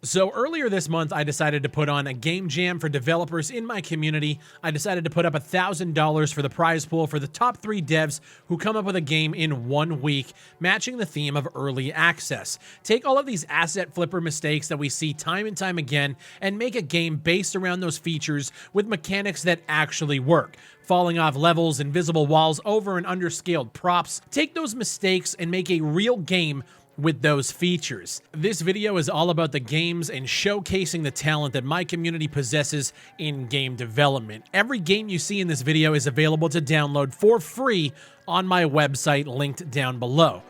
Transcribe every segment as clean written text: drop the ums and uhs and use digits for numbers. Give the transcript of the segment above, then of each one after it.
So earlier this month, I decided to put on a game jam for developers in my community. I decided to put up $1,000 for the prize pool for the top 3 devs who come up with a game in 1 week, matching the theme of early access. Take all of these asset flipper mistakes that we see time and time again and make a game based around those features with mechanics that actually work. Falling off levels, invisible walls, over and underscaled props. Take those mistakes and make a real game with those features. This video is all about the games and showcasing the talent that my community possesses in game development. Every game you see in this video is available to download for free on my website linked down below.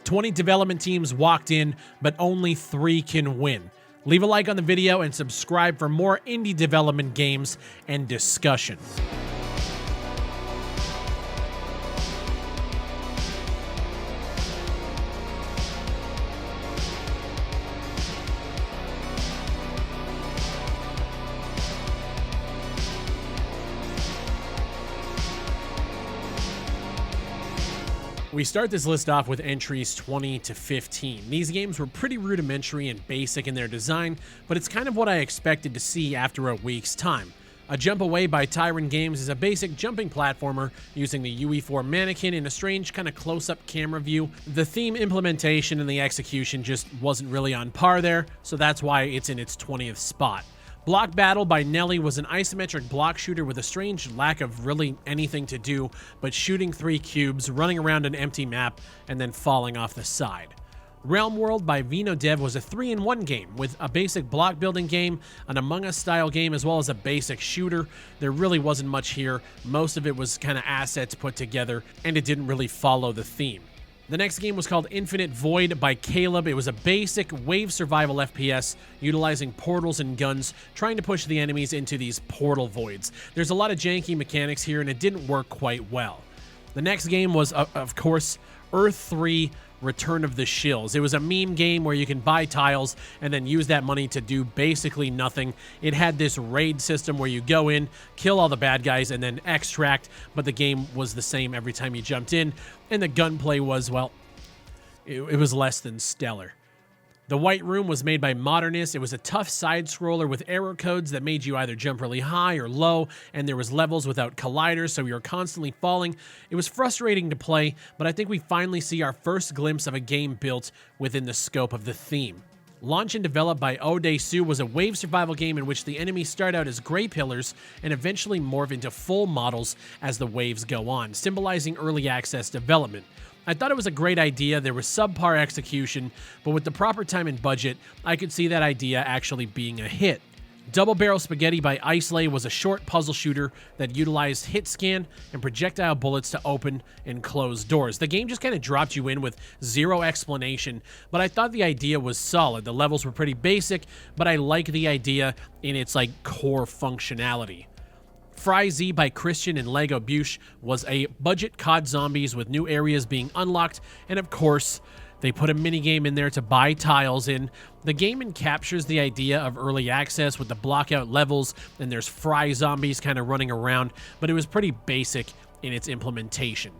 20 development teams walked in, but only 3 can win. Leave a like on the video and subscribe for more indie development games and discussion. We start this list off with entries 20 to 15. These games were pretty rudimentary and basic in their design, but it's kind of what I expected to see after a week's time. A Jump Away by Tyrant Games is a basic jumping platformer using the UE4 mannequin in a strange kind of close-up camera view. The theme implementation and the execution just wasn't really on par there, so that's why it's in its 20th spot. Block Battle by Nelly was an isometric block shooter with a strange lack of really anything to do but shooting 3 cubes, running around an empty map, and then falling off the side. Realm World by Vino Dev was a 3-in-1 game with a basic block building game, an Among Us style game, as well as a basic shooter. There really wasn't much here. Most of it was kind of assets put together, and it didn't really follow the theme. The next game was called Infinite Void by Caleb. It was a basic wave survival FPS utilizing portals and guns, trying to push the enemies into these portal voids. There's a lot of janky mechanics here, and it didn't work quite well. The next game was, of course, Earth 3 Return of the Shills. It was a meme game where you can buy tiles and then use that money to do basically nothing. It had this raid system where you go in, kill all the bad guys, and then extract, but the game was the same every time you jumped in, and the gunplay was, well, it was less than stellar. The White Room was made by Modernist. It was a tough side-scroller with error codes that made you either jump really high or low, and there was levels without colliders, so you were constantly falling. It was frustrating to play, but I think we finally see our first glimpse of a game built within the scope of the theme. Launched and developed by Odesu was a wave survival game in which the enemies start out as gray pillars and eventually morph into full models as the waves go on, symbolizing early access development. I thought it was a great idea. There was subpar execution, but with the proper time and budget, I could see that idea actually being a hit. Double Barrel Spaghetti by Icelay was a short puzzle shooter that utilized hit scan and projectile bullets to open and close doors. The game just kind of dropped you in with zero explanation, but I thought the idea was solid. The levels were pretty basic, but I like the idea in its core functionality. Fry Z by Christian and Lego Bush was a budget COD Zombies with new areas being unlocked, and of course, they put a minigame in there to buy tiles in. The game captures the idea of early access with the blockout levels, and there's Fry Zombies kind of running around, but it was pretty basic in its implementation.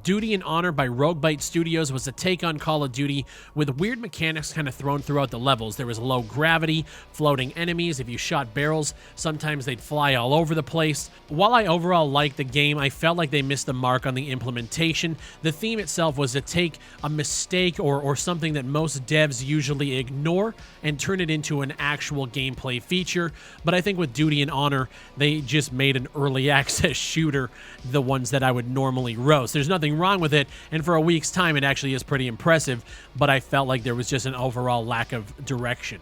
Duty and Honor by Roguebite Studios was a take on Call of Duty with weird mechanics kind of thrown throughout the levels. There was low gravity, floating enemies. If you shot barrels, sometimes they'd fly all over the place. While I overall liked the game, I felt like they missed the mark on the implementation. The theme itself was to take a mistake or something that most devs usually ignore and turn it into an actual gameplay feature. But I think with Duty and Honor, they just made an early access shooter the ones that I would normally roast. There's nothing wrong with it, and for a week's time it actually is pretty impressive, but I felt like there was just an overall lack of direction.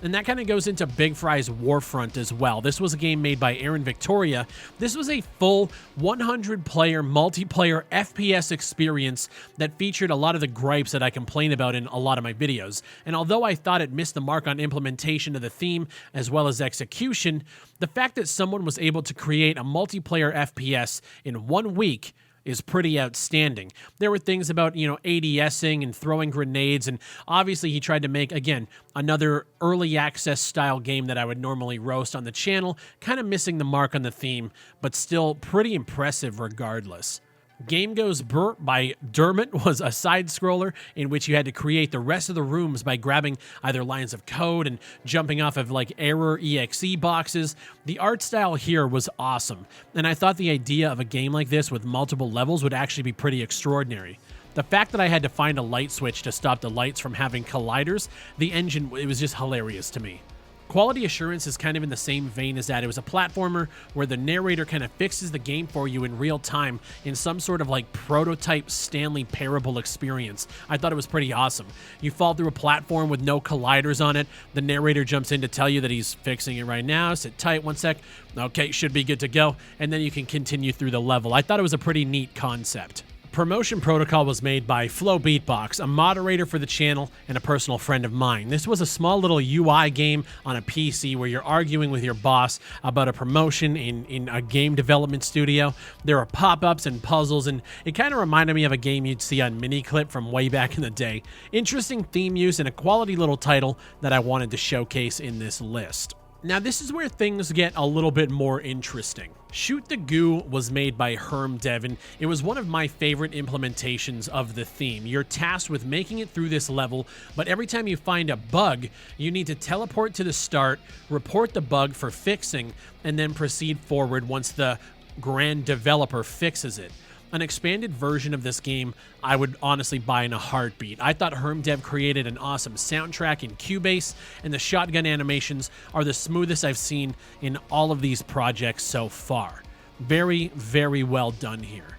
And that kind of goes into Big Fry's Warfront as well. This was a game made by Aaron Victoria. This was a full 100-player multiplayer FPS experience that featured a lot of the gripes that I complain about in a lot of my videos. And although I thought it missed the mark on implementation of the theme as well as execution, the fact that someone was able to create a multiplayer FPS in 1 week is pretty outstanding. There were things about, ADSing and throwing grenades, and obviously he tried to make, again, another early access style game that I would normally roast on the channel, kind of missing the mark on the theme, but still pretty impressive regardless. Game Goes Brr by Dermot was a side-scroller in which you had to create the rest of the rooms by grabbing either lines of code and jumping off of like error exe boxes. The art style here was awesome, and I thought the idea of a game like this with multiple levels would actually be pretty extraordinary. The fact that I had to find a light switch to stop the lights from having colliders, the engine, it was just hilarious to me. Quality assurance is kind of in the same vein as that. It was a platformer where the narrator kind of fixes the game for you in real time in some sort of like prototype Stanley Parable experience. I thought it was pretty awesome. You fall through a platform with no colliders on it. The narrator jumps in to tell you that he's fixing it right now. Sit tight, one sec. Okay, should be good to go. And then you can continue through the level. I thought it was a pretty neat concept. Promotion Protocol was made by Flow Beatbox, a moderator for the channel and a personal friend of mine. This was a small little UI game on a PC where you're arguing with your boss about a promotion in a game development studio. There are pop-ups and puzzles, and it kind of reminded me of a game you'd see on Miniclip from way back in the day. Interesting theme use and a quality little title that I wanted to showcase in this list. Now, this is where things get a little bit more interesting. Shoot the Goo was made by Herm Devon. It was one of my favorite implementations of the theme. You're tasked with making it through this level, but every time you find a bug, you need to teleport to the start, report the bug for fixing, and then proceed forward once the grand developer fixes it. An expanded version of this game I would honestly buy in a heartbeat. I thought HermDev created an awesome soundtrack in Cubase, and the shotgun animations are the smoothest I've seen in all of these projects so far. Very, very well done here.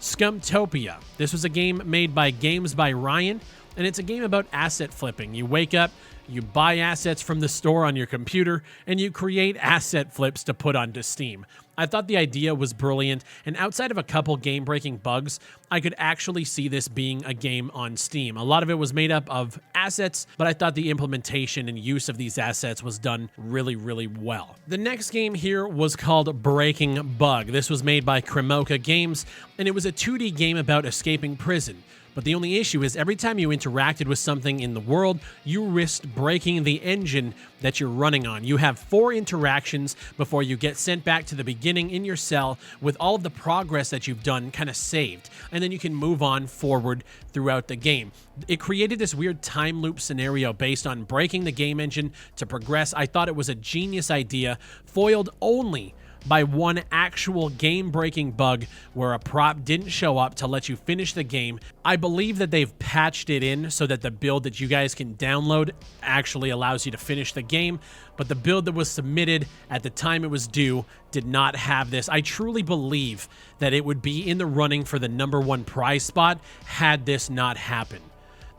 Scumtopia. This was a game made by Games by Ryan, and it's a game about asset flipping. You wake up, you buy assets from the store on your computer, and you create asset flips to put onto Steam. I thought the idea was brilliant, and outside of a couple game-breaking bugs, I could actually see this being a game on Steam. A lot of it was made up of assets, but I thought the implementation and use of these assets was done really, really well. The next game here was called Breaking Bug. This was made by Kremoka Games, and it was a 2D game about escaping prison. But the only issue is every time you interacted with something in the world, you risked breaking the engine that you're running on. You have 4 interactions before you get sent back to the beginning in your cell with all of the progress that you've done kind of saved. And then you can move on forward throughout the game. It created this weird time loop scenario based on breaking the game engine to progress. I thought it was a genius idea, foiled only by one actual game-breaking bug where a prop didn't show up to let you finish the game. I believe that they've patched it in so that the build that you guys can download actually allows you to finish the game, but the build that was submitted at the time it was due did not have this. I truly believe that it would be in the running for the #1 prize spot had this not happened.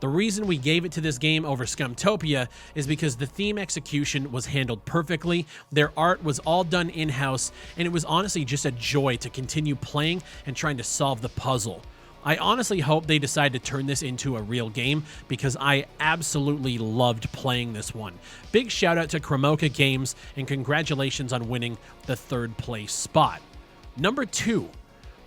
The reason we gave it to this game over Scumtopia is because the theme execution was handled perfectly, their art was all done in-house, and it was honestly just a joy to continue playing and trying to solve the puzzle. I honestly hope they decide to turn this into a real game because I absolutely loved playing this one. Big shout out to Kremoka Games and congratulations on winning the 3rd place spot. Number 2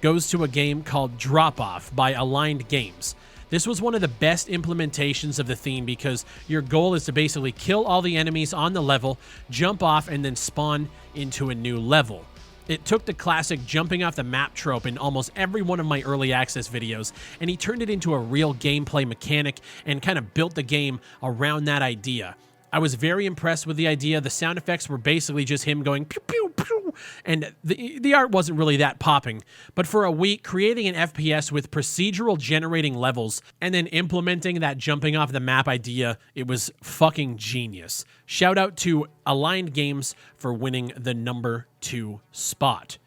goes to a game called Drop Off by Aligned Games. This was one of the best implementations of the theme because your goal is to basically kill all the enemies on the level, jump off, and then spawn into a new level. It took the classic jumping off the map trope in almost every one of my early access videos, and he turned it into a real gameplay mechanic and kind of built the game around that idea. I was very impressed with the idea. The sound effects were basically just him going pew pew pew, and the art wasn't really that popping. But for a week, creating an FPS with procedural generating levels and then implementing that jumping off the map idea, it was fucking genius. Shout out to Aligned Games for winning the number 2 spot.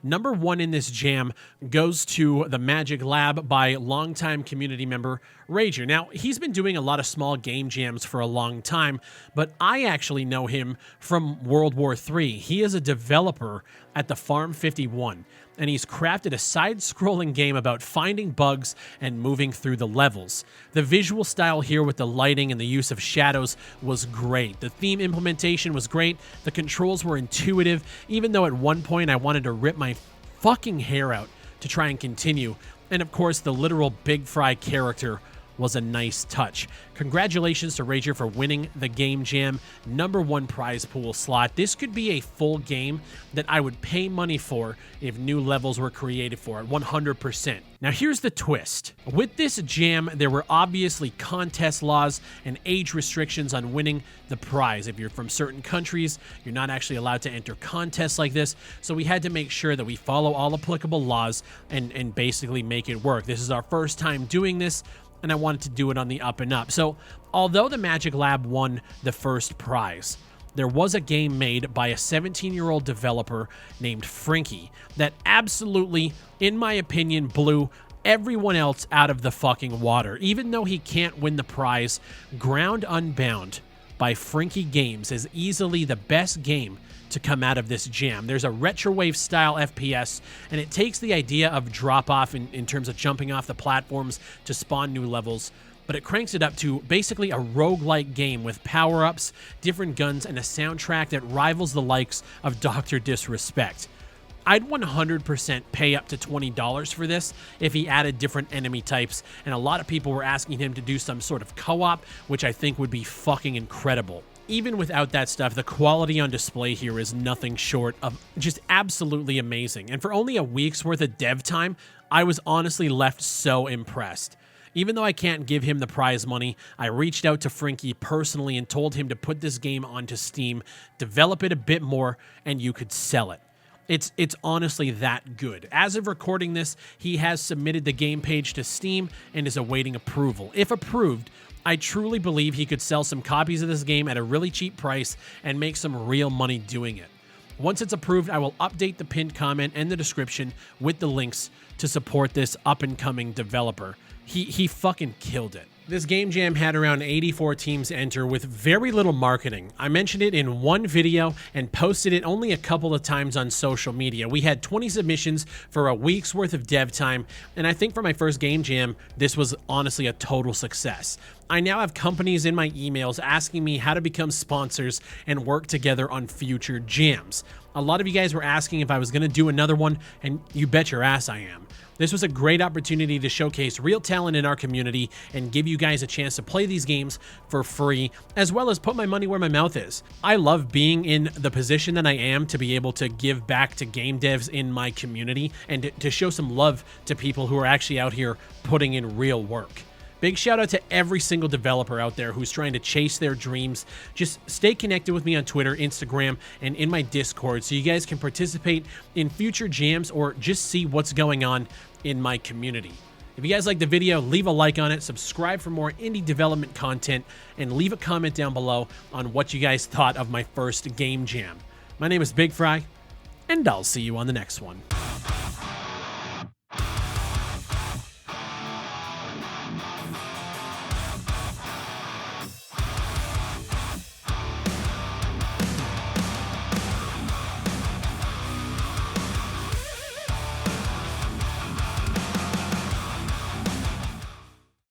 Number 1 in this jam goes to The Magic Lab by longtime community member Rager. Now, he's been doing a lot of small game jams for a long time, but I actually know him from World War III. He is a developer at the Farm 51, and he's crafted a side-scrolling game about finding bugs and moving through the levels. The visual style here with the lighting and the use of shadows was great. The theme implementation was great. The controls were intuitive, even though at one point I wanted to rip my fucking hair out to try and continue. And of course, the literal Big Fry character was a nice touch. Congratulations to Rager for winning the Game Jam #1 prize pool slot. This could be a full game that I would pay money for if new levels were created for it, 100%. Now here's the twist. With this jam, there were obviously contest laws and age restrictions on winning the prize. If you're from certain countries, you're not actually allowed to enter contests like this, so we had to make sure that we follow all applicable laws and basically make it work. This is our first time doing this, and I wanted to do it on the up and up. So although the Magic Lab won the first prize, there was a game made by a 17-year-old developer named Frankie that absolutely, in my opinion, blew everyone else out of the fucking water. Even though he can't win the prize, Ground Unbound by Frankie Games is easily the best game to come out of this jam. There's a retrowave style FPS, and it takes the idea of drop off in terms of jumping off the platforms to spawn new levels, but it cranks it up to basically a roguelike game with power-ups, different guns, and a soundtrack that rivals the likes of Dr. Disrespect. I'd 100% pay up to $20 for this if he added different enemy types, and a lot of people were asking him to do some sort of co-op, which I think would be fucking incredible. Even without that stuff, the quality on display here is nothing short of just absolutely amazing. And for only a week's worth of dev time, I was honestly left so impressed. Even though I can't give him the prize money, I reached out to Frankie personally and told him to put this game onto Steam, develop it a bit more, and you could sell it. It's honestly that good. As of recording this, he has submitted the game page to Steam and is awaiting approval. If approved, I truly believe he could sell some copies of this game at a really cheap price and make some real money doing it. Once it's approved, I will update the pinned comment and the description with the links to support this up-and-coming developer. He fucking killed it. This game jam had around 84 teams enter with very little marketing. I mentioned it in one video and posted it only a couple of times on social media. We had 20 submissions for a week's worth of dev time, and I think for my first game jam, this was honestly a total success. I now have companies in my emails asking me how to become sponsors and work together on future jams. A lot of you guys were asking if I was going to do another one, and you bet your ass I am. This was a great opportunity to showcase real talent in our community and give you guys a chance to play these games for free, as well as put my money where my mouth is. I love being in the position that I am to be able to give back to game devs in my community and to show some love to people who are actually out here putting in real work. Big shout out to every single developer out there who's trying to chase their dreams. Just stay connected with me on Twitter, Instagram, and in my Discord so you guys can participate in future jams or just see what's going on in my community. If you guys like the video, leave a like on it, subscribe for more indie development content, and leave a comment down below on what you guys thought of my first game jam. My name is Big Fry, and I'll see you on the next one.